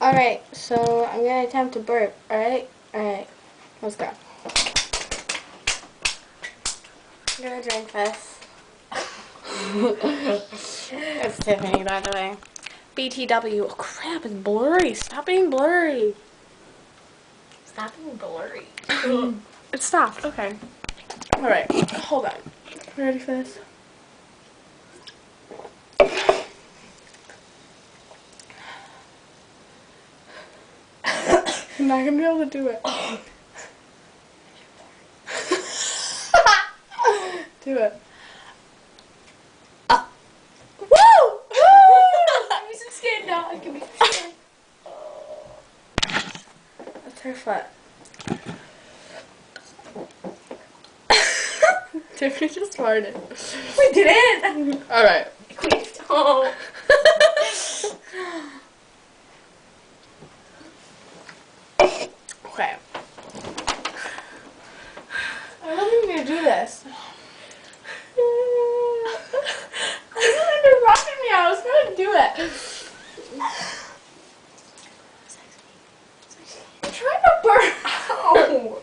Alright, so I'm gonna attempt to burp, alright? Alright, let's go. I'm gonna drink this. It's Tiffany, by the way. BTW. Oh crap, it's blurry. Stop being blurry. Stop being blurry. It stopped, okay. Alright, hold on. Ready for this? I'm not gonna be able to do it. Do it. Woo! I'm so scared now. I can be scared. That's her foot. Tiffany just farted. We didn't. Alright. Please don't. Okay. I wasn't gonna do this. You're rocking me. I was gonna do it. I'm trying to burn. Ow.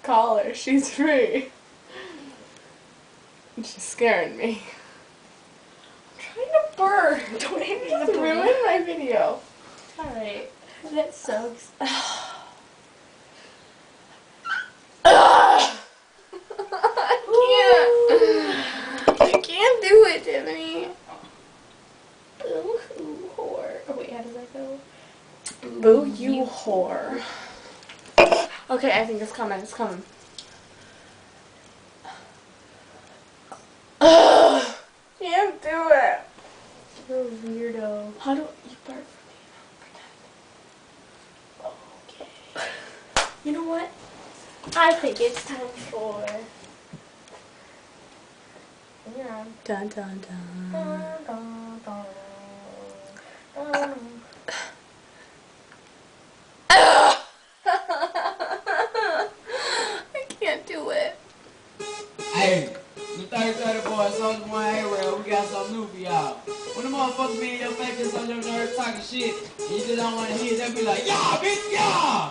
Call her. She's free. She's scaring me. I'm trying to burn. Don't hit me Just with the ruin my video. Alright. That sucks. I can't do it, Tiffany. Ooh, whore. Oh wait, how does that go? Boo, you whore. Okay, I think it's coming. It's coming. Can't do it. You're a weirdo. How do you burp for Okay. You know what? I think it's time for... Yeah. me? Dun dun dun. Dun, dun, dun, dun. I can't do it. Hey, the 30 boy, Soldier Boy, A-Rail, we got something new for y'all. When the motherfuckers be in your face just on your nerves talking shit, and you just don't want to hear it, they be like, yeah, bitch, yeah!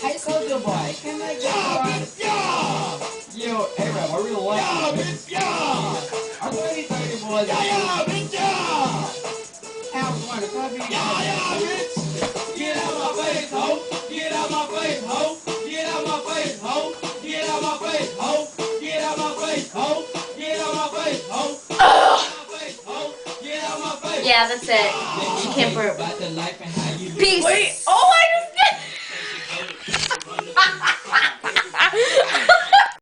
Hey, Soldier Boy, can I get bitch, yeah! Yo, A-Rail, I really like you. Yeah, bitch, yeah! Our 30 boys, yeah, bitch, yeah! Have fun, if I be yeah, bitch! Get out my face, ho! Get out my face, ho! Get out my face, ho! Get out my face, ho! Get out my face, ho! Get out my face, ho! Get out my face! Yeah, that's it. You can't burp. Peace. Wait.